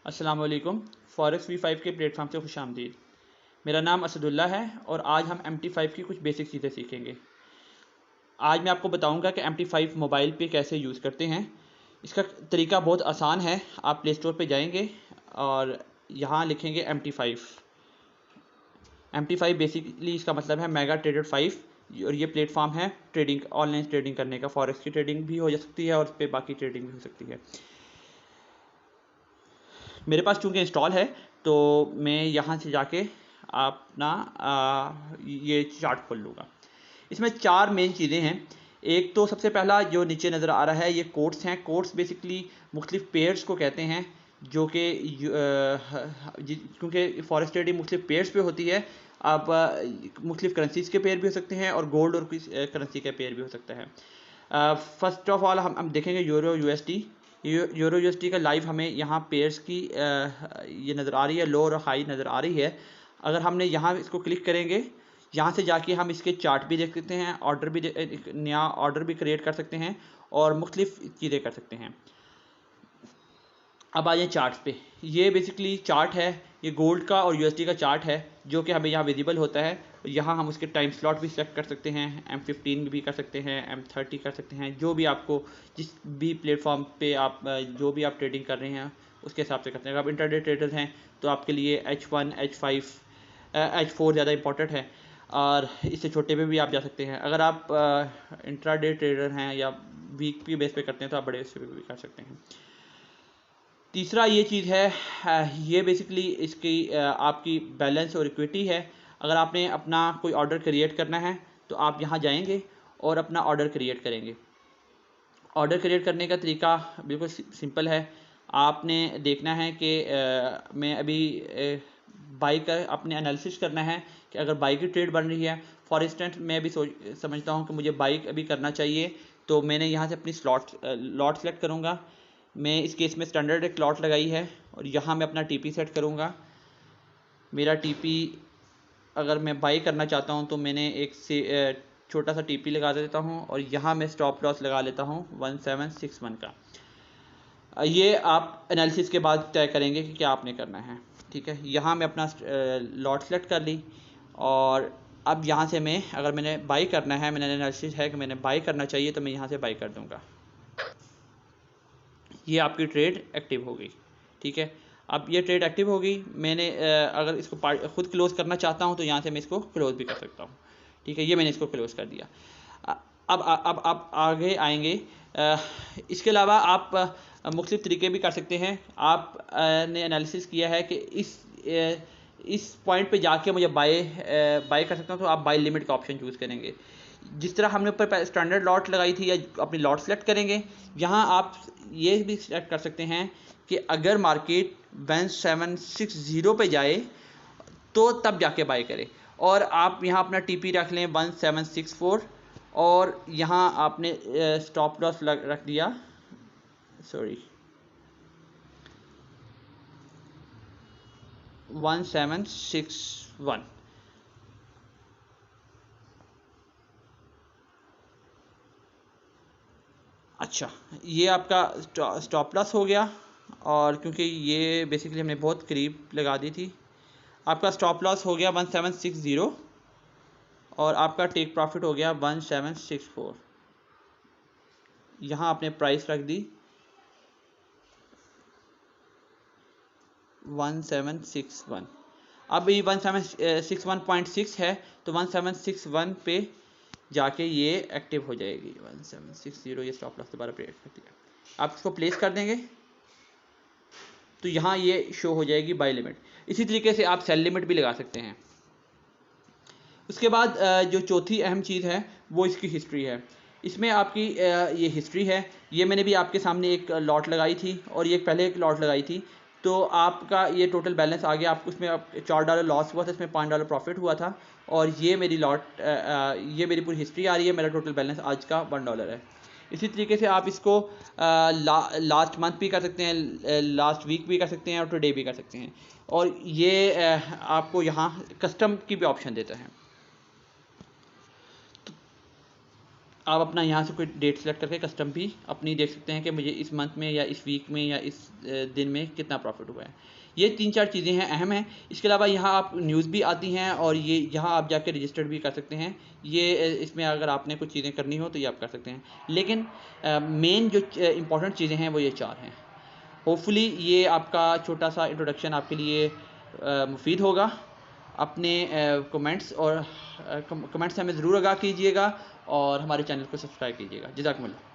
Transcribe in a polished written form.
अस्सलाम वालेकुम। Forex V5 के प्लेटफॉर्म से खुशामदीद। मेरा नाम असदुल्ला है और आज हम MT5 की कुछ बेसिक चीज़ें सीखेंगे। आज मैं आपको बताऊंगा कि MT5 मोबाइल पे कैसे यूज़ करते हैं। इसका तरीका बहुत आसान है। आप प्ले स्टोर पे जाएंगे और यहाँ लिखेंगे MT5। MT5 बेसिकली इसका मतलब है मेगा ट्रेडर 5 और ये प्लेटफॉर्म है ट्रेडिंग, ऑनलाइन ट्रेडिंग करने का। फॉरेक्स की ट्रेडिंग भी हो जा सकती है और उस पर बाकी ट्रेडिंग भी हो सकती है। मेरे पास चूँकि इंस्टॉल है तो मैं यहाँ से जाके अपना ये चार्ट खोल लूँगा। इसमें चार मेन चीज़ें हैं। एक तो सबसे पहला जो नीचे नज़र आ रहा है ये कोट्स हैं। कोट्स बेसिकली मुख्तलिफ पेयर्स को कहते हैं, जो कि क्योंकि फॉरेक्स ट्रेडिंग मुख्तलिफ पेयर्स पे होती है। आप मुख्तलिफ करेंसीज के पेयर भी हो सकते हैं और गोल्ड और किस करेंसी का पेयर भी हो सकता है। फर्स्ट ऑफ ऑल हम देखेंगे यूरो यूएसडी। यूरो यूएसडी का लाइव हमें यहाँ पेयर्स की ये नज़र आ रही है, लो और हाई नज़र आ रही है। अगर हमने यहाँ इसको क्लिक करेंगे, यहाँ से जाके हम इसके चार्ट भी देख सकते हैं, ऑर्डर भी नया ऑर्डर भी क्रिएट कर सकते हैं और मुख्तलिफ चीज़ें कर सकते हैं। अब आ जाए चार्ट पे। ये बेसिकली चार्ट है, ये गोल्ड का और यूएसडी का चार्ट है जो कि हमें यहाँ विजिबल होता है। यहाँ हम उसके टाइम स्लॉट भी सेलेक्ट कर सकते हैं, M15 भी कर सकते हैं, M30 कर सकते हैं, जो भी आपको जिस भी प्लेटफॉर्म पे आप जो भी आप ट्रेडिंग कर रहे हैं उसके हिसाब से करते हैं। अगर आप इंटरडे ट्रेडर हैं तो आपके लिए H1, H5, H4 ज़्यादा इंपॉर्टेंट है और इससे छोटे पे भी आप जा सकते हैं। अगर आप इंट्राडे ट्रेडर हैं या वीक की बेस पे करते हैं तो आप बड़े पे भी कर सकते हैं। तीसरा ये चीज़ है, ये बेसिकली इसकी आपकी बैलेंस और इक्विटी है। अगर आपने अपना कोई ऑर्डर क्रिएट करना है तो आप यहाँ जाएंगे और अपना ऑर्डर क्रिएट करेंगे। ऑर्डर क्रिएट करने का तरीका बिल्कुल सिंपल है। आपने देखना है कि मैं अभी बाई का अपने एनालिसिस करना है कि अगर बाई की ट्रेड बन रही है। फॉर इंस्टेंस मैं भी समझता हूँ कि मुझे बाई अभी करना चाहिए, तो मैंने यहाँ से अपनी लॉट सेलेक्ट करूँगा। मैं इस केस में स्टैंडर्ड एक लॉट लगाई है और यहाँ मैं अपना TP सेट करूँगा। मेरा TP अगर मैं बाई करना चाहता हूँ तो मैंने एक से छोटा सा TP लगा देता हूँ और यहाँ मैं स्टॉप लॉस लगा लेता हूँ 1761 का। ये आप एनालिसिस के बाद तय करेंगे कि क्या आपने करना है। ठीक है, यहाँ मैं अपना लॉट सेलेक्ट कर ली और अब यहाँ से मैं अगर मैंने बाई करना है, मैंने एनालिसिस है कि मैंने बाई करना चाहिए, तो मैं यहाँ से बाई कर दूँगा। ये आपकी ट्रेड एक्टिव हो गई। ठीक है, अब ये ट्रेड एक्टिव हो गई। मैंने अगर इसको खुद क्लोज़ करना चाहता हूँ तो यहाँ से मैं इसको क्लोज़ भी कर सकता हूँ। ठीक है, ये मैंने इसको क्लोज़ कर दिया। अब आगे आएंगे। इसके अलावा आप मुख्तलिफ तरीके भी कर सकते हैं। आपने एनालिसिस किया है कि इस पॉइंट पे जाके मुझे बाय कर सकता हूँ, तो आप बाय लिमिट का ऑप्शन चूज़ करेंगे। जिस तरह हमने ऊपर स्टैंडर्ड लॉट लगाई थी या अपनी लॉट सेलेक्ट करेंगे, यहाँ आप ये भी सेलेक्ट कर सकते हैं कि अगर मार्केट 1760 पे जाए तो तब जाके बाय करें। और आप यहाँ अपना TP रख लें 1764 और यहाँ आपने स्टॉप लॉस रख दिया 1761। अच्छा, ये आपका स्टॉप लॉस हो गया और क्योंकि ये बेसिकली हमने बहुत करीब लगा दी थी, आपका स्टॉप लॉस हो गया 1760 और आपका टेक प्रॉफिट हो गया 1764। यहाँ आपने प्राइस रख दी 1761। अब ये 1761.6 है तो 1761 पे जाके ये एक्टिव हो जाएगी। 1760 ये स्टॉप लॉस दोबारा ब्रेक कर दिया। आप इसको प्लेस कर देंगे तो यहाँ ये शो हो जाएगी बाय लिमिट। इसी तरीके से आप सेल लिमिट भी लगा सकते हैं। उसके बाद जो चौथी अहम चीज़ है वो इसकी हिस्ट्री है। इसमें आपकी ये हिस्ट्री है। ये मैंने भी आपके सामने एक लॉट लगाई थी और ये पहले एक लॉट लगाई थी, तो आपका ये टोटल बैलेंस आ गया। आप उसमें $4 लॉस हुआ था, इसमें $5 प्रॉफिट हुआ था और ये मेरी ये मेरी पूरी हिस्ट्री आ रही है। मेरा टोटल बैलेंस आज का $1 है। इसी तरीके से आप इसको लास्ट मंथ भी कर सकते हैं, लास्ट वीक भी कर सकते हैं और टुडे भी कर सकते हैं। और ये आपको यहाँ कस्टम की भी ऑप्शन देता है। आप अपना यहाँ से कोई डेट सेलेक्ट करके कस्टम भी अपनी देख सकते हैं कि मुझे इस मंथ में या इस वीक में या इस दिन में कितना प्रॉफिट हुआ है। ये 3-4 चीज़ें हैं, अहम हैं। इसके अलावा यहाँ आप न्यूज़ भी आती हैं और ये यहाँ आप जाके रजिस्टर्ड भी कर सकते हैं। ये इसमें अगर आपने कुछ चीज़ें करनी हो तो ये आप कर सकते हैं, लेकिन मेन जो इंपॉर्टेंट चीज़ें हैं वो ये 4 हैं। होपफुली ये आपका छोटा सा इंट्रोडक्शन आपके लिए मुफीद होगा। अपने कमेंट्स और कमेंट्स हमें ज़रूर आगाह कीजिएगा और हमारे चैनल को सब्सक्राइब कीजिएगा। जज़ाकुमुल्लाह।